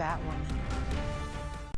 Batwoman.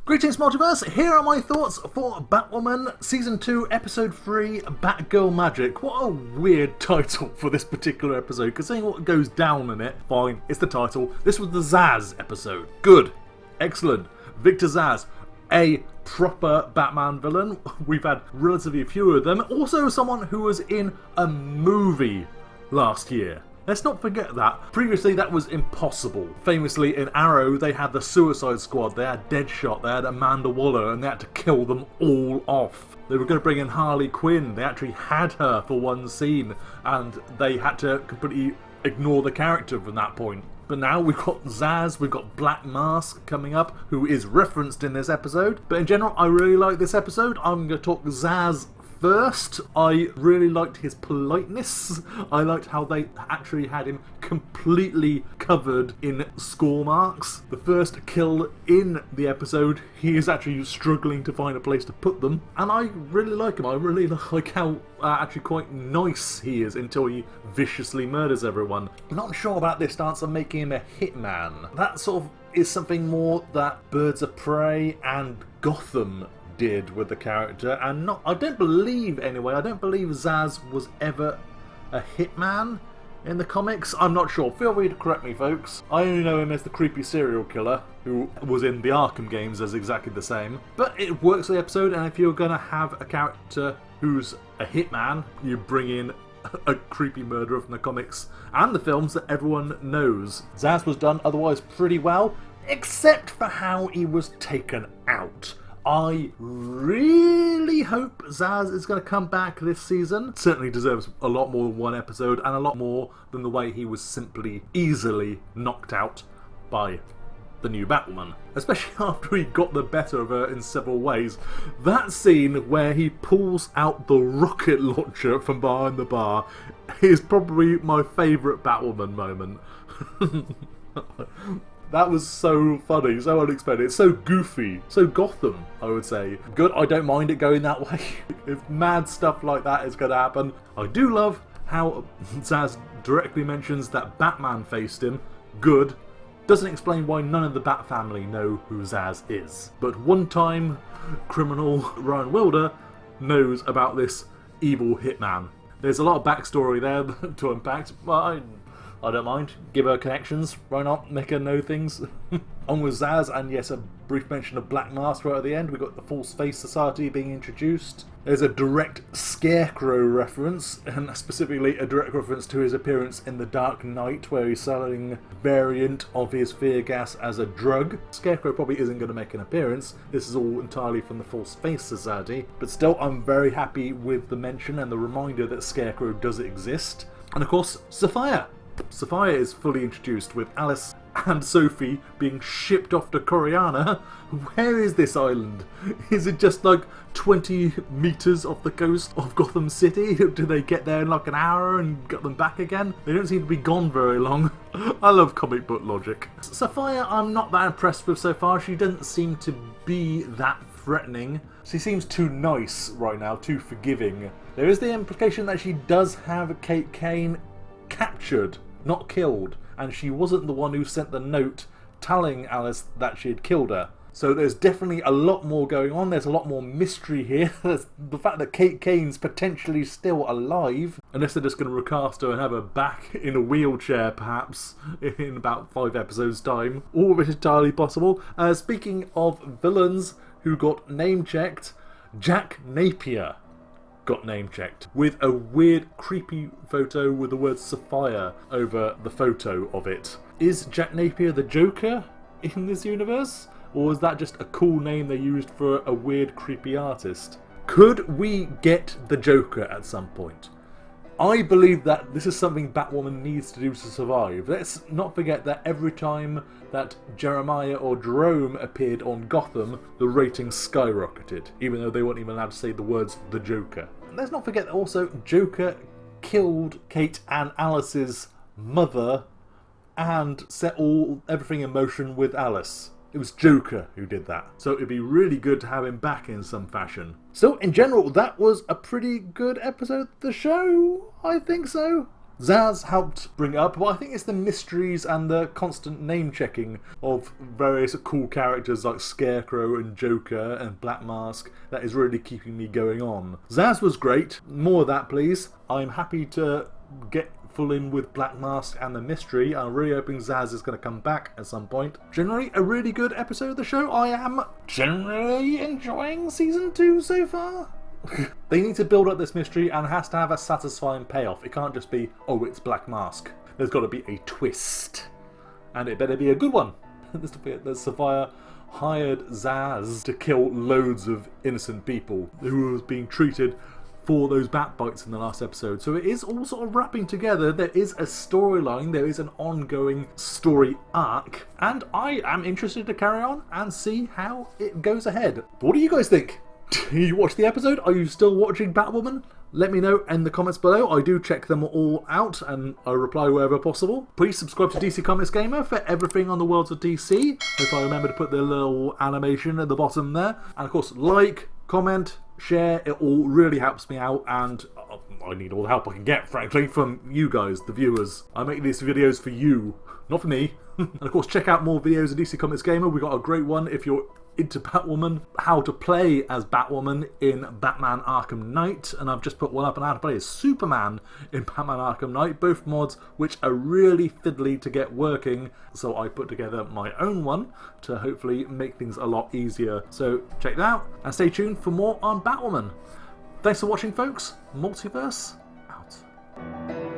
Greetings Multiverse, here are my thoughts for Batwoman Season 2 Episode 3 Batgirl Magic. What a weird title for this particular episode, considering what goes down in it. Fine, it's the title. This was the Zsasz episode. Good. Excellent. Victor Zsasz, a proper Batman villain. We've had relatively few of them. Also someone who was in a movie last year. Let's not forget that. Previously that was impossible. Famously in Arrow they had the Suicide Squad, they had Deadshot, they had Amanda Waller, and they had to kill them all off. They were going to bring in Harley Quinn, they actually had her for one scene, and they had to completely ignore the character from that point. But now we've got Zsasz, we've got Black Mask coming up, who is referenced in this episode. But in general, I really like this episode. I'm going to talk Zsasz first. I really liked his politeness. I liked how they actually had him completely covered in score marks. The first kill in the episode, he is actually struggling to find a place to put them. And I really like him. I really like how actually quite nice he is until he viciously murders everyone. I'm not sure about this stance of making him a hitman. That sort of is something more that Birds of Prey and Gotham did with the character, and I don't believe Zsasz was ever a hitman in the comics. I'm not sure. Feel free to correct me, folks. I only know him as the creepy serial killer who was in the Arkham games as exactly the same. But it works for the episode, and if you're going to have a character who's a hitman, you bring in a creepy murderer from the comics and the films that everyone knows. Zsasz was done otherwise pretty well, except for how he was taken out. I really hope Zsasz is going to come back this season. Certainly deserves a lot more than one episode, and a lot more than the way he was simply easily knocked out by the new Batwoman. Especially after he got the better of her in several ways. That scene where he pulls out the rocket launcher from behind the bar is probably my favourite Batwoman moment. That was so funny, so unexpected, so goofy, so Gotham, I would say. Good, I don't mind it going that way. If mad stuff like that is going to happen. I do love how Zsasz directly mentions that Batman faced him. Good. Doesn't explain why none of the Bat family know who Zsasz is. But one-time criminal Ryan Wilder knows about this evil hitman. There's a lot of backstory there to unpack, but I don't mind. Give her connections. Why not? Make her know things. On with Zsasz, and yes, a brief mention of Black Mask right at the end. We've got the False Face Society being introduced. There's a direct Scarecrow reference, and specifically a direct reference to his appearance in The Dark Knight, where he's selling a variant of his fear gas as a drug. Scarecrow probably isn't going to make an appearance. This is all entirely from the False Face Society. But still, I'm very happy with the mention and the reminder that Scarecrow does exist. And of course, Safiyah. Safiyah is fully introduced with Alice and Sophie being shipped off to Coriana. Where is this island? Is it just like 20 metres off the coast of Gotham City? Do they get there in like an hour and get them back again? They don't seem to be gone very long. I love comic book logic. Safiyah I'm not that impressed with so far. She doesn't seem to be that threatening. She seems too nice right now, too forgiving. There is the implication that she does have Kane captured, not killed, and she wasn't the one who sent the note telling Alice that she had killed her. So there's definitely a lot more going on. There's a lot more mystery here. There's the fact that Kane's potentially still alive, unless they're just going to recast her and have her back in a wheelchair perhaps in about 5 episodes time. All of it is entirely possible. Speaking of villains who got name checked, Jack Napier got name checked with a weird creepy photo with the word Safiyah over the photo of it. Is Jack Napier the Joker in this universe? Or is that just a cool name they used for a weird creepy artist? Could we get the Joker at some point? I believe that this is something Batwoman needs to do to survive. Let's not forget that every time that Jeremiah or Jerome appeared on Gotham, the ratings skyrocketed, even though they weren't even allowed to say the words the Joker. And let's not forget that also Joker killed Kate and Alice's mother and set everything in motion with Alice. It was Joker who did that. So it'd be really good to have him back in some fashion. So in general, that was a pretty good episode of the show. I think so. Zsasz helped bring it up, but I think it's the mysteries and the constant name-checking of various cool characters like Scarecrow and Joker and Black Mask that is really keeping me going on. Zsasz was great. More of that, please. I'm happy to get full in with Black Mask and the mystery. I'm really hoping Zsasz is going to come back at some point. Generally, a really good episode of the show. I am generally enjoying season 2 so far. They need to build up this mystery and it has to have a satisfying payoff. It can't just be, oh, it's Black Mask. There's got to be a twist. And it better be a good one. This will be it. Safiyah hired Zsasz to kill loads of innocent people who was being treated for those bat bites in the last episode. So it is all sort of wrapping together. There is a storyline, there is an ongoing story arc, and I am interested to carry on and see how it goes ahead. What do you guys think? You watched the episode? Are you still watching Batwoman? Let me know in the comments below. I do check them all out and I reply wherever possible. Please subscribe to DC Comics Gamer for everything on the worlds of DC. If I remember to put the little animation at the bottom there. And of course, like, comment, share. It all really helps me out, and I need all the help I can get, frankly, from you guys, the viewers. I make these videos for you, not for me. And of course, check out more videos of DC Comics Gamer. We got a great one if you're into Batwoman, how to play as Batwoman in Batman Arkham Knight, and I've just put one up on how to play as Superman in Batman Arkham Knight, both mods which are really fiddly to get working, so I put together my own one to hopefully make things a lot easier. So check that out and stay tuned for more on Batwoman. Thanks for watching, folks. Multiverse out.